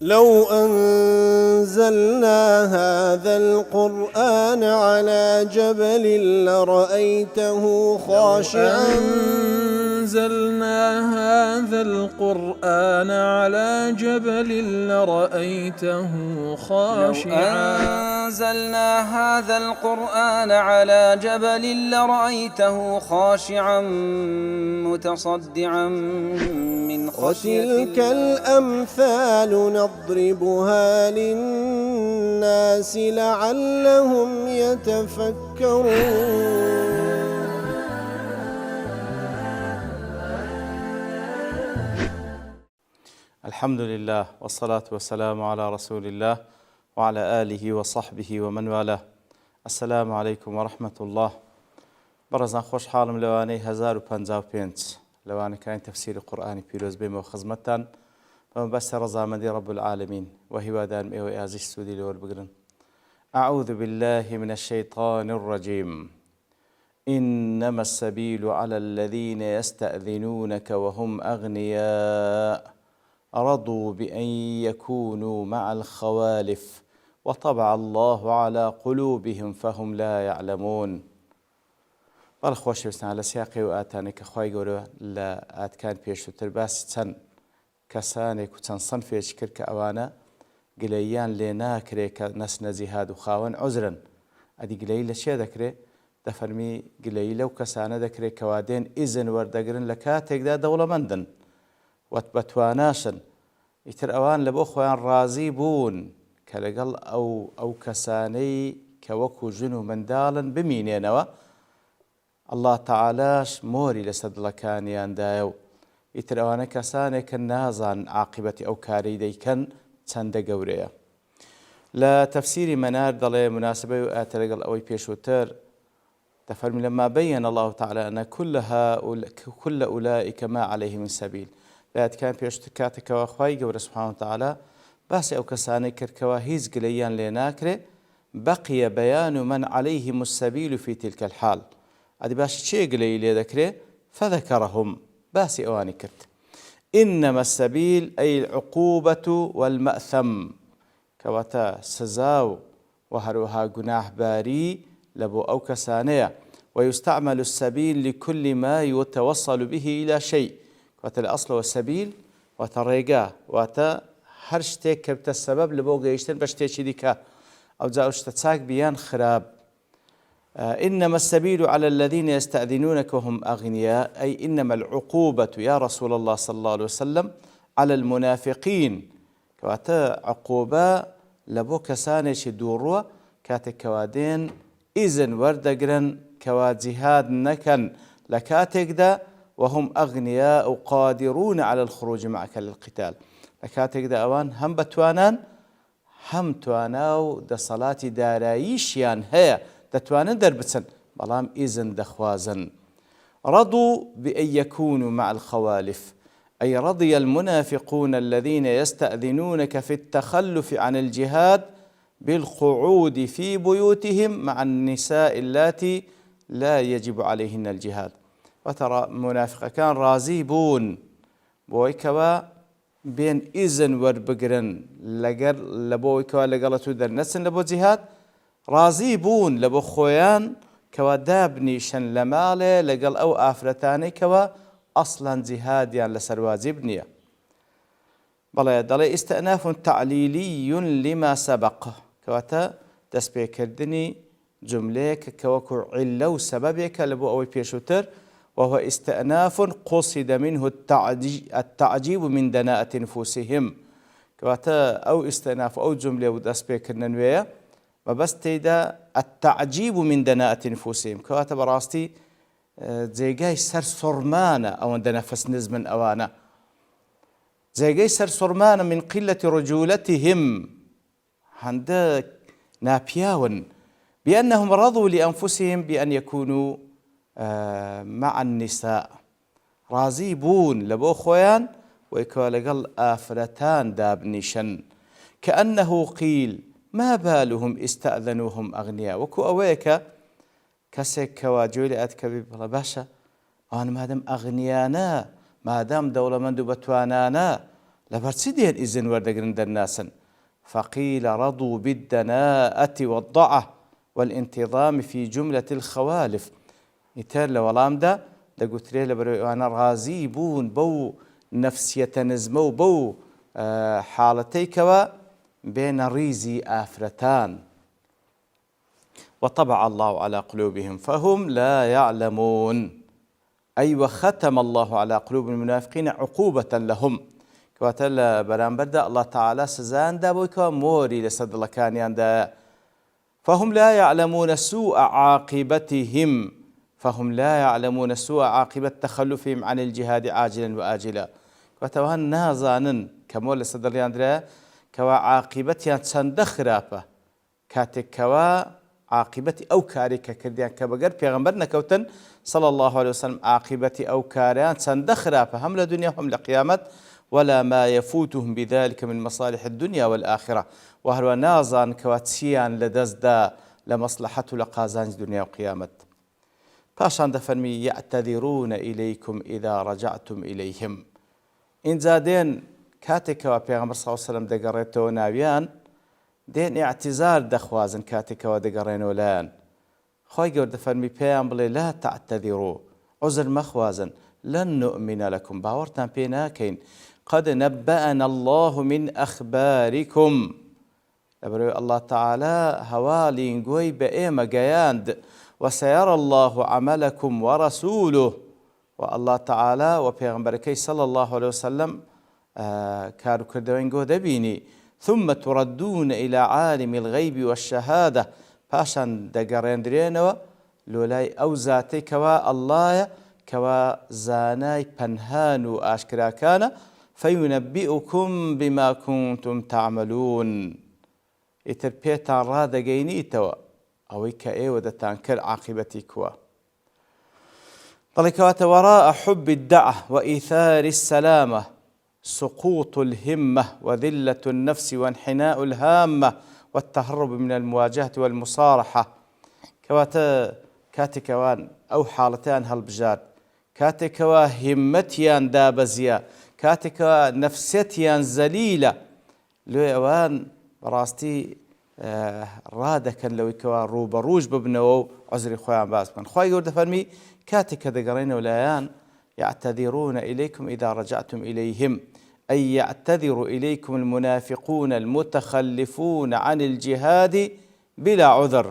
لو أنزلنا هذا القرآن على جبل لرأيته خاشعا أنزلنا هذا القرآن على جبل لرأيته خاشعا أنزلنا هذا القرآن على جبل لرأيته خاشعا متصدعا من خشية وتلك الأمثال نضربها للناس لعلهم يتفكرون. الحمد لله والصلاة والسلام على رسول الله وعلى آله وصحبه ومن والاه. السلام عليكم ورحمة الله. برزان خوش حالم لواني 1055 لواني كان تفسير القرآن بيروز بما وخزمتان فمبس رزامدي رب العالمين وهوادان ميوي ازيش سودي لول بقرن. أعوذ بالله من الشيطان الرجيم. إنما السبيل على الذين يستأذنونك وهم أغنياء رضوا بأن يكونوا مع الخوالف وطبع الله على قلوبهم فهم لا يعلمون. بەڵخۆش وێستان لە سیاقی و ئاتانێکە خوای گەورە لە ئاتکان پێشووتر باسی چەند کەسانێک و چەند سەنفێکی کرد کە ئەوانە گلەییان لێ ناکرێت کە نەچنە جیهاد و خاوەن عوزرن. ئەدی گلەیی لە چێ دەکرێت؟ دەفەرمی گلەیی لەو کەسانە دەکرێت کەوا دێن ئیزن وەردەگرن لە کاتێکدا دەوڵەمەندن بەتواناشن. ئیتر ئەوان لە بۆ خۆیان ڕازی بوون کە لەگەڵ ئەو کەسانەی کە وەکو ژن و منداڵن بمینێنەوە. الله تعالاش مۆری لەسەر دڵەکانیاندایە و ئیتر ئەوانە کەسانێکە نازان عاقبەتی ئەو کارەی دەیکەن چەندە گەورەیە. لە تەفسیری مەنار دەڵێ مناسبەی و ئاتە لەگەڵ ئەوەی پێشووتر دەفەرمی لما بين الله تعالى أن كل أولئك ما عليه من سبيل. لاتکان پێشتر کاتێکەوە خوای گەورە سوبحانه وتعالى باسی ئەو کەسانەی کردکەوە هیچ گلەییان لێ ناکرێ بقي بيان من عليهم السبيل في تلك الحال. ئەدی باشی چێ گلەیی لێ دەکرێ؟ فذكرهم باسی ئەوانی کرد. إنما السبيل أي العقوبة والمأثم کەواتە سزا و هەروەها گوناحباری لە بۆ ئەو کەسانەیە. ويستعمل السبيل لكل ما يتوصل به إلى شيء. واتە لە ئەسڵەوە سەبیل واتە ڕێگا واتە هەر شتێک کە بتە سەبەب لە بۆ گەیشتن بە شتێکی دیکە ئەوجا ئەو شتە چاک بیان خراپ. إنما السبيل على الذين يستأذنونك وهم أغنياء أي إنما العقوبة يا رسول الله صلى الله عليه وسلم على المنافقين. كواتا عقوبة لبو كسانيش دوروة كاتك كوادين إذن وردقرن كوا جهاد نكن لكاتك دا وهم أغنياء قادرون على الخروج معك للقتال. لكاتك دا أوان هم بتوانان هم تواناو دا صلاة دارايشيان هيا دەتوانن دەربچن بەڵام ئیزن دەخوازن. رضوا بأن يكونوا مع الخوالف أي رضي المنافقون الذين يستأذنونك في التخلف عن الجهاد بالقعود في بيوتهم مع النساء اللاتي لا يجب عليهن الجهاد. وترى منافق كان رازي بون بويكوا بين إذن وربقرن لبويكوا لقلتو درنسن لبو جهاد رازی بوون لە بۆ خۆیان کەوا دابنیشن لە ماڵێ لەگەڵ ئەو ئافرەتانەی کەوا ئەسڵەن جیهادیان لەسەر واجب نییە. بەڵێ دەڵێ ئیستئناف تعلیلی لما سبق کەواتە دەستپێکردنی جملەیەکە کە وەکو عیلە و سەبەبێکە لە بۆ ئەوەی پێشووتر وهو استئناف قصد منه التعجيب من دناءة نفوسهم. کەواتە ئەو ئیستئناف ئەو جملێ و دەستپێکردنە نوێیە وبس تيدا التعجيب من دناءة نفوسهم كواتا براستي زيجاي سر صرمانة أو عندنا نفس نزمن أوانا زيجاي سر صرمانة من قلة رجولتهم عند نابياون بأنهم رضوا لأنفسهم بأن يكونوا مع النساء رازيبون لبو خويان ويكوالقل آفرتان دابنيشن كأنه قيل ما بالهم استأذنوهم أغنياء. وكو أويك كسك كواجولي أتكبي بلا باشا أنا مادام أغنيانا مادام دولة مندو بتوانانا لەبەرچی دێن ئیزن وەردەگرن دەرناسن فقيل رضوا بالدناءة والضعة والانتظام في جملة الخوالف ئیتر لە وەڵامدا دەگوترێ لە بەرەوەیوانە ڕازی بوون بەو نەفسیەتە نزمە و بەو حاڵەتەیکەوە بێنە ڕیزی ئافرەتان وطبع الله على قلوبهم فهم لا يعلمون أي وختم الله على قلوب المنافقين عقوبة لهم كواتە لە بەرامبەردا الله تعالى سزایاندا بۆیکەوە مۆری لەسەر دڵەکانیاندا فهم لا يعلمون سوء عاقبتهم فهم لا يعلمون سوء عاقبة تخلفهم عن الجهاد عاجلا وآجلا كواتەوە نازانن کەمۆ لەسەر دڵیاندرا کەوا عاقبەتیان چەندە خراپە کاتێککەوا عاقبەتی ئەو کاری کە کردیان کە بەگەر پێغەمبەر نەکەوتن صلى الله عليه وسلم عاقبەتی ئەو کاریان چەندە خراپە هەم لە دنیا هەم لە قیامەت ولا ما يفوتهم بذلك من مصالح الدنيا والآخرة وهروا نازان كواتسيان لدزدا لمصلحة لقازان الدنيا وقيامة باشان دفرمي يعتذرون إليكم إذا رجعتم إليهم إن زادين كاتك وبيغمبر صلى الله عليه وسلم دقريتو ناويان دين اعتذار دخوازن كاتك ودقرين ولان خوي قرد فرمي بيان بلي لا تعتذروا عذر مخوازن لن نؤمن لكم باورتان بيناكين قد نبأنا الله من أخباركم الله تعالى هوالين قوي بإيما قياند وسيرى الله عملكم ورسوله والله تعالى وبيغمبركي صلى الله عليه وسلم كارو كردوين قو دبيني ثم تردون إلى عالم الغيب والشهادة باشان دقرين درينو لولاي أو ذاتي كوا الله كوا زاناي پنهان و آشكرا كان فينبئكم بما كنتم تعملون ئیتر پێتان ڕادەگەینیتەوە ئەوەی کە ئێوە دەتان کرد عاقبەتی کووە دەڵێ کەواتە وراء حب الدعة وإيثار السلامة سقوط الهمة وذلة النفس وانحناء الهامة والتهرب من المواجهة والمصارحة كواتە کاتێکەوان ئەو حاڵەتیان هەڵبژار کاتێکەوە هیممەتیان دابەزیە کاتێکەوە نەفسەتیان زەلیلە لێ ئەوان بەڕاستی ڕادەکەن لەوەی کەوا ڕوبەڕووش ببنەوە و عەزری خۆیان باس بکەن خی گەورە دەفەرمی کاتێک کە دەگەڕێنەوە لایەن يعتذرون إليكم إذا رجعتم إليهم أي يعتذر إليكم المنافقون المتخلفون عن الجهاد بلا عذر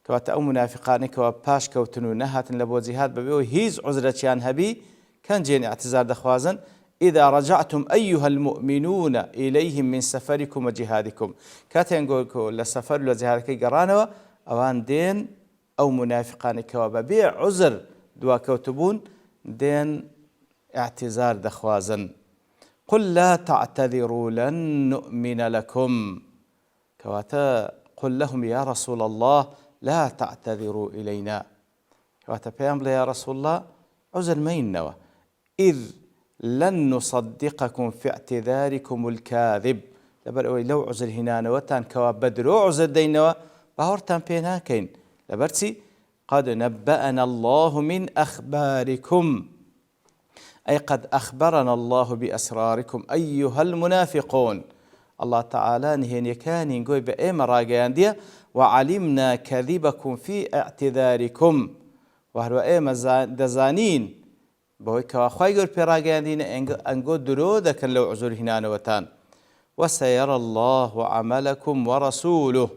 كواتە ئەو منافقانی کەوا پاش کەوتن و نەهاتن لە بۆ جیهاد بەبێەوە هیچ عذرەتیان هەبی کەنجێن اعتذار دەخوازن إذا رجعتم أيها المؤمنون إليهم من سفركم وجهادكم كاتين قولكو لسفر لجهادكي قرانوا أوان دين أو منافقان كوا ببيع عذر دوا كوتبون دين اعتذار دخوازن قل لا تعتذروا لن نؤمن لكم كواتا قل لهم يا رسول الله لا تعتذروا إلينا كواتا بيامبل يا رسول الله عذر مينوا إذ لن نصدقكم في اعتذاركم الكاذب لو عذر هنا وتان كوا بدرو عذر دينوا باورتان بيناكين لبرتي قد نبأنا الله من أخباركم أي قد أخبرنا الله بأسراركم أيها المنافقون الله تعالى نهين يكان يقول بأيما راقيان دي وعلمنا كذبكم في اعتذاركم وهو أيما دزانين بۆی کەوا خوای گەورە پێڕاگەیاندینە ئەنگۆ درۆ دەکەن لەو عزور هینانەوەتان وسيرى الله عملكم ورسوله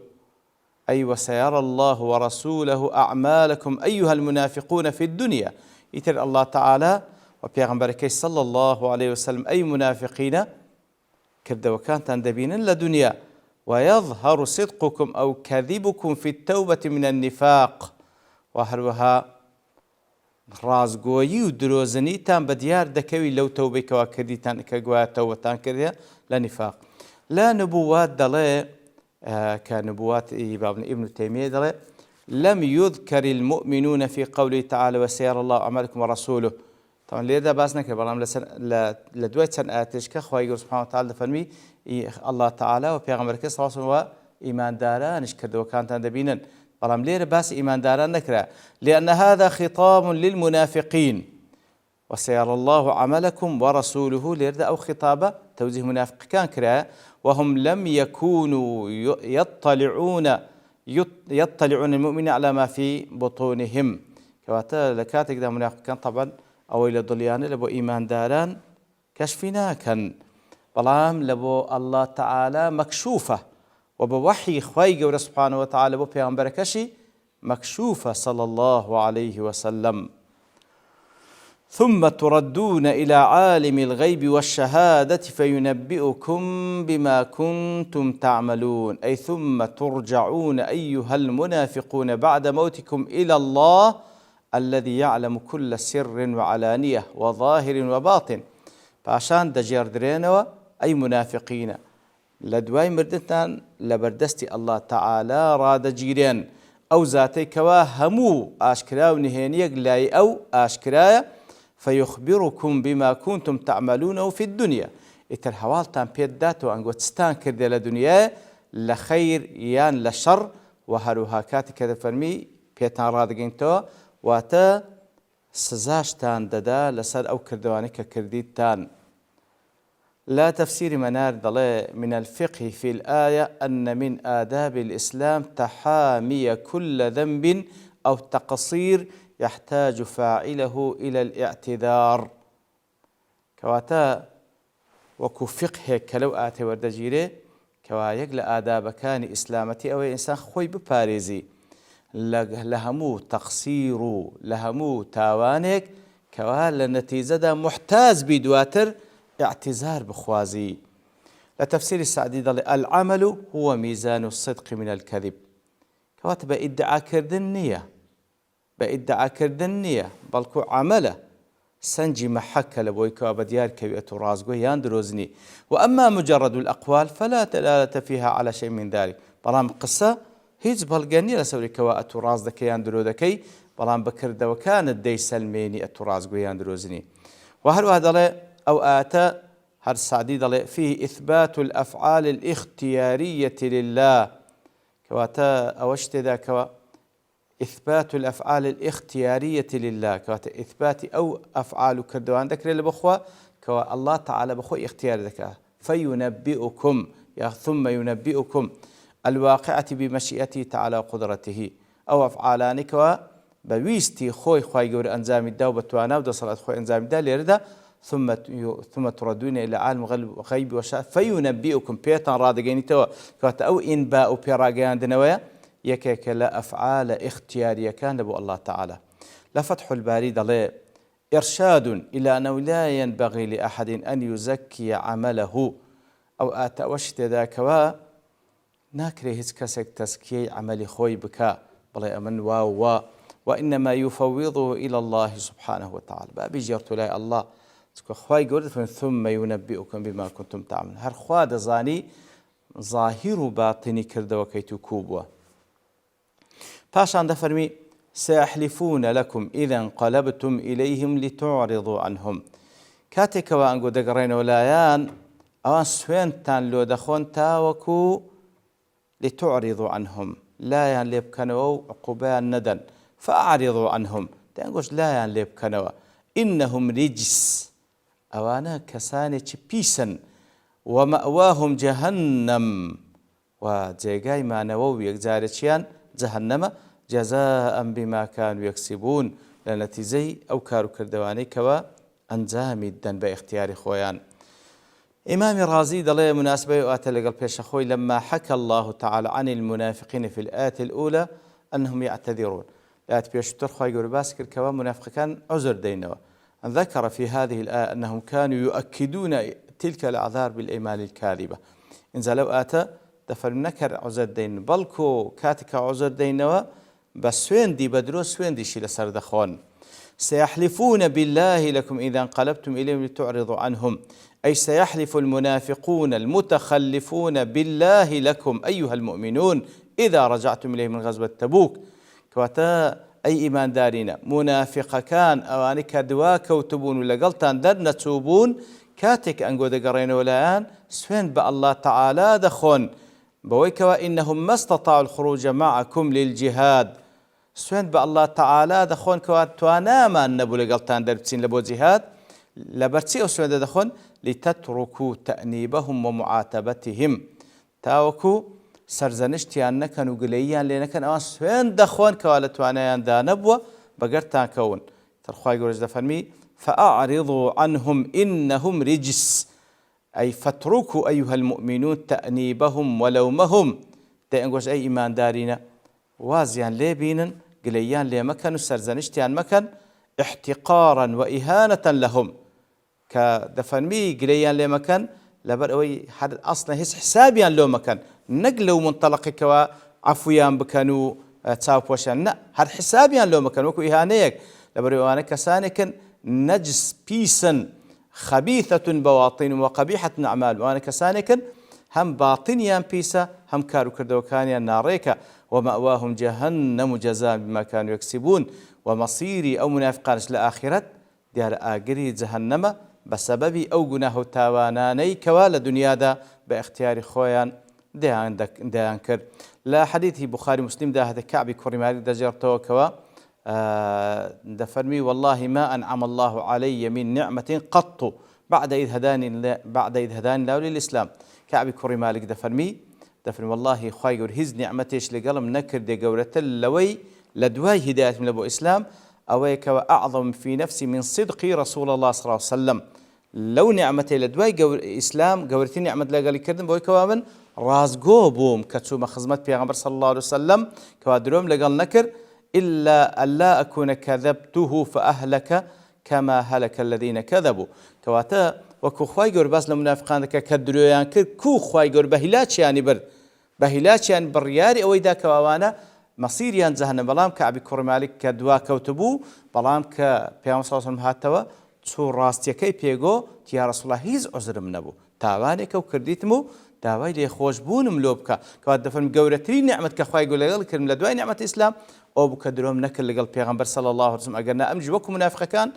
أي وسيرى الله ورسوله أعمالكم أيها المنافقون في الدنيا يتر الله تعالى وبيغمبركي صلى الله عليه وسلم أي منافقين كردوا كانت دبينا لدنيا ويظهر صدقكم أو كذبكم في التوبة من النفاق وهروها ڕازگۆیی و درۆزنیتان بە دیار دەکەوی لەو تەوبەیەکەوە کردیتان کە گوایە تەوبەتان کردە لە نیفاق لا نبوات دەڵێ کە نبوواتی ابن تيمية دەڵێ لم يذكر المؤمنون في قوله تعالى وسيرى الله عملكم ورسوله طبعا لێردا باس نەکرد بەڵام لە دوای چەند ئاەتێشکە خوای گەورە سوبحانه وتعالى دەفەرمی الله تعالى و پێغەمبەرەکەی صلی الله عليه وسلم ئیماندارانش کردەوەکانتان دەبینن بەڵام لێرە باسی ئیمانداران نەکرا لأن هذا خطاب للمنافقين وسيرى الله عملكم ورسوله لێردا ئەو خطابە توزيه منافق كان كرا وهم لم يكونوا يطلعون المؤمن على ما في بطونهم كواتا لكاتك دا منافق كان طبعا أو إلى ضليان لبو إيمان داران كشفنا كان بلام لبو الله تعالى مكشوفة وبوحي خواي قول سبحانه وتعالى بو بيغمبر كشي مكشوفة صلى الله عليه وسلم ثم تردون إلى عالم الغيب والشهادة فينبئكم بما كنتم تعملون أي ثم ترجعون أيها المنافقون بعد موتكم إلى الله الذي يعلم كل سر وعلانية وظاهر وباطن فعشان دجير درينوا أي منافقين لدواي مردتان لبردستي الله تعالى راد جيرين أو ذاتي كوا همو آشكرا ونهينيك لاي أو آشكرايا فيخبركم بما كنتم تعملونه في الدنيا إتر حوالتان بيداتو أنقو تستان كردي لدنيا لخير يان لشر وهروها كاتي كذا فرمي بيتان رادقينتو واتا سزاشتان ددا لسر أو كردوانيك كرديتان لا تفسير منار ضلي من الفقه في الآية أن من آداب الإسلام تحامي كل ذنب أو تقصير يحتاج فاعله إلى الاعتذار كواتا وكو فقه كلو آتي وردجيري كوا يقل آداب كان إسلامتي أو إنسان خوي بباريزي لهمو تقصير لهمو تاوانك كوا لنتيجة دا محتاج بدواتر اعتذار بخوازي لتفسير السعدي ضل العمل هو ميزان الصدق من الكذب كوات بإدعاء كردن نية بلكو عمله سنجي محكة لبويكو أبديار كوية رازقو ياندروزني وأما مجرد الأقوال فلا دلالة فيها على شيء من ذلك بلام قصة هيج بلغاني لسوري كواء التراز دكي ياندرو دكي بلام بكرد وكانت دي سلميني الترازقو ياندروزني وهل هذا أو آتا هر السعدي ضلي فيه إثبات الأفعال الاختيارية لله كواتا أوشت ذا كوا إثبات الأفعال الاختيارية لله كواتا إثبات أو أفعال كردوان ذكر لبخوا كوا الله تعالى بخوا اختيار ذكا فينبئكم ثم ينبئكم الواقعة بمشيئته تعالى وقدرته أو أفعالان كوا بويستي خوي يقول أنزام الداو بتوانا ودا صلاة خوي أنزام الداو ليردا ثم تردون إلى عالم غيب وشاء فينبئكم بيتان رادقين توا كواتا أو إنباء بيراغيان دنويا يكيك لا أفعال اختيارية كان لبو الله تعالى لفتح الباري ضلي إرشاد إلى أنه لا ينبغي لأحد أن يزكي عمله أو آتا وشت ذاك ناكري هيز كسك تزكي عملي خوي بكا بلا أمن وإنما يفوضه إلى الله سبحانه وتعالى بابي جرت لا الله خواي قلت ثم ينبئكم بما كنتم تعملون هر خوا دزاني ظاهر باطني كرد وكيتو كوبوا باشان دفرمي سيحلفون لكم إذا انقلبتم إليهم لتعرضوا عنهم كاتك وأنقو دقرين ولايان أوان سوينتان لو دخون تاوكو لتعرضوا عنهم لا يان ليبكنوا عقبان ندن فأعرضوا عنهم تنقوش لا يان ليبكنوا إنهم رجس أوانا كساني بيسن ومأواهم جهنم وجيغاي ما نووي يكزارتشيان جهنم جزاء بما كانوا يكسبون لنتيجي أو كارو كردواني كوا أنزام الدن باختيار خويان إمام رازي ضلي مناسبة وآتى لقل بيش أخوي لما حكى الله تعالى عن المنافقين في الآية الأولى أنهم يعتذرون الآية بيش ترخوا يقول باسكر كوا منافق كان عذر دينوا أن ذكر في هذه الآية أنهم كانوا يؤكدون تلك الأعذار بالإيمان الكاذبة إن لو آتى دفل نكر عذر دين بلكو كاتك عذر دينوا بس سوين دي بدرو سوين دي شيل سردخون سيحلفون بالله لكم إذا انقلبتم إليهم لتعرضوا عنهم أي سيحلف المنافقون المتخلفون بالله لكم أيها المؤمنون إذا رجعتم إليهم من غزوة تبوك كواتا أي إيمان دارين منافق كان أوانك دواك وتبون ولا قلتان درنا توبون كاتك أنقو دقرين ولا سوين بالله تعالى دخون بويك وإنهم ما استطاعوا الخروج معكم للجهاد سوين بالله تعالى دخون كوات توانا ما النبو لقلتان دربتين لبو جهاد لبرتي أو سوين دخون لتتركوا تأنيبهم ومعاتبتهم تاوكو سرزنشتیان نەکەن و گلەییان لێ نەکەن ئەوان سوێن دەخۆن کەوا لە توانایاندا نەبووە بەگەرتان کەون ترخوای گەورەش دەفەرمی فأعرضوا عنهم إنهم رجس أي فاتركوا أيها المؤمنون تأنيبهم ولومهم دەیانگۆش ئەی ئیماندارینە وازیان لێ بینن گلەییان لێ مەکەن و سەرزەنشتیان مەکەن احتقارا وإهانة لهم کە دەفەرمی گلەییان لێ مەکەن لەبەر ئەوەی هەر ئەسڵە هیچ حسابیان لۆ مەکەن نەک لەو منتەڵەقێکەوە عەفویان بکەن و چاوپۆشیان نە هەر حسابیان لۆ مەکەن وەکو ئیهانەیەک لەبەر ئەوانە کەسانێکن نەجس پیسن خەبیثەتون بەواطین وقەبیحەتن ئەعمال ئەوانە کەسانێکن هەم باتنیان پیسە هەم کاروکردەوەکانیان ناڕێکە ومأواهم جهنم جزاء بما كانوا يكسبون ومصيري أو منافقانش لآخرت دیارە ئاگری جەهەنەمە بەسەبەبی ئەو گوناه و تاوانانەی کەوا لە دنیادا بە اختیاری خۆیان دەیان کرد لە حەدیثی بوخاری مسلمدا هەدە کەعبی کوڕی مالیک دەجێڕتەوە کەوە دەفەرمی والله ما أنعم الله علي من نعمة قط بعد إذ هداني الله للإسلام كعبی کوڕی مالیک دەفەرمی والله خوای گەورە هیچ نیعمەتێش لەگەڵم نەکردێ گەورەتر لەوەی لە دوای هیدایەتم لە بۆ ئیسلام ئەوەیە کەوە أعظم في نفسي من صدق رسول الله صلى الله عليه وسلم لەو نیعمەتێ لە دوای ئیسلام گەورەترین نیعمەت لەگەڵی کردم بۆی کەوا من ڕازگۆ بووم کە چوومە خزمەت پێغەمبەر صلى الله عليه وسلم کەوا درۆم لەگەڵ نەکرد إلا ألا أكون كذبته فأهلك كما هلك الذين كذبوا كواتا وەکو خوای گەورە باس لە منافقان دەکات کە درۆیان کرد کو خوای گەورە بە هیلاچیانی برد بە هیلاچیان بڕیاری ئەوەیدا کە ئەوانە مەسیریان جەهەنەم بەڵام کەعبی کوڕی مالیک کە دوا کەوتبوو بەڵام کە پێغەمبەر صلی الله علیه و سلم هاتەوە چوو ڕاستیەکەی پێگۆ یا رسول الله هیچ عذرم نەبوو تاوانێکە و کردیتم و داوای لێخۆشبوونم لۆ بکە کەوات دەفەرمی گەورەترین نیعمەت کە خوای گەورە لەگەڵ کردم لە دوای نیعمەتی ئیسلام ئەو بوو کە درۆم نەکرد لەگەڵ پێغەمبەر صلی الله علیه و سلم ئەگەر نە ئەمجی وەکو منافقەکان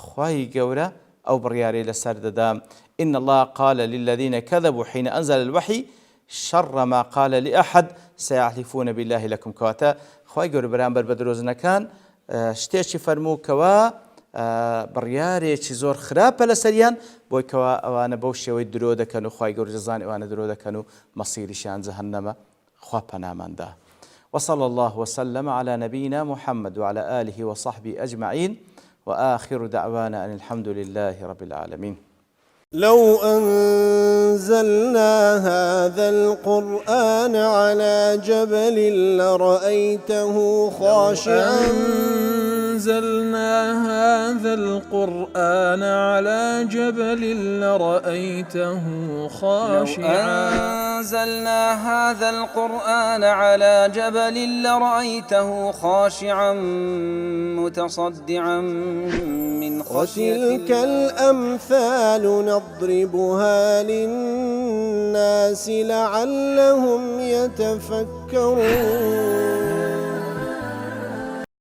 خوای گەورە أو برياري لسر ددام إن الله قال للذين كذبوا حين أنزل الوحي شر ما قال لأحد سيحلفون بالله لكم كواتا خواهي قول برامبر بدروزنا كان شتيشي فرمو كوا برياري زور خراب لسريان بوي كوا أوانا بوشي ويدرو كانوا خواهي قول جزاني أوانا درو كانوا مصيري شان جهنم خوابنا من ده وصلى الله وسلم على نبينا محمد وعلى آله وصحبه أجمعين وآخر دعوانا أن الحمد لله رب العالمين لو أنزلنا هذا القرآن على جبل لرأيته خاشعا أنزلنا هذا القرآن على جبل لرأيته خاشعا أنزلنا هذا القرآن على جبل لرأيته خاشعا متصدعا من خشية وتلك الأمثال نضربها للناس لعلهم يتفكرون